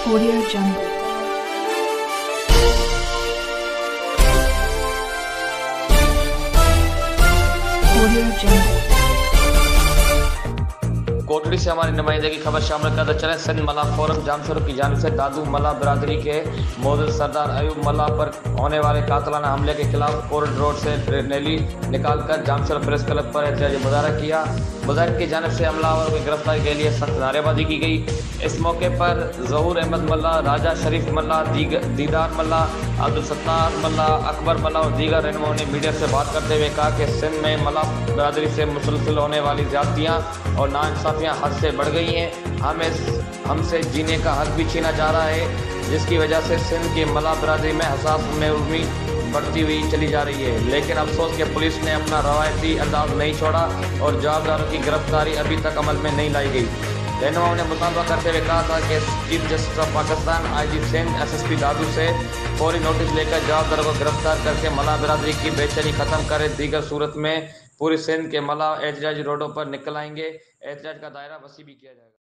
Audio Jungle. Audio Jungle. Kotri से हमारी नुमाइंदे की खबर शामिल करते चले। सिंध मल्ला फोरम जामशोर की जानिब से दादू मल्ला बिरादरी के मौजूद सरदार अयूब मल्ला पर होने वाले कातलाना हमले के खिलाफ कोर्ट रोड से रैली निकालकर जामशोर प्रेस क्लब पर एहतजाजी मुजाहरा किया। मुजाहिद की जानिब से हमलावर की गिरफ्तारी के लिए सख्त नारेबाजी की गई। इस मौके पर ज़हूर अहमद मल्ला, राजा शरीफ मल्ला, दीदार मल्ला, अब्दुल सत्तार मल्ला, अकबर मल्ला और दीगर रहनुमाओं ने मीडिया से बात करते हुए कहा कि सिंध में मल्ला बिरादरी से मुसलसल होने वाली ज़्यादतियाँ और नाइंसाफ़ियाँ हद से बढ़ गई हैं। हमसे जीने का हक भी छीना जा रहा है, जिसकी वजह से सिंध की मल्ला बिरादरी में हसास महरूमी बढ़ती हुई चली जा रही है। लेकिन अफसोस कि पुलिस ने अपना रवायती अंदाज नहीं छोड़ा और जवाबदारों की गिरफ्तारी अभी तक अमल में नहीं लाई गई। रहनुमाओं ने मुतालबा करते हुए कहा था कि chief justice of Pakistan IG Sindh SSP Dadu से फौरी नोटिस लेकर जवाबदारों को गिरफ्तार करके मल्ला बिरादरी की बेचैनी खत्म करे। दीगर सूरत में पूरी सिंध के मल्ला एहतजाजी रोडों पर निकल आएंगे। एहतजाज का दायरा वसी भी किया जाएगा।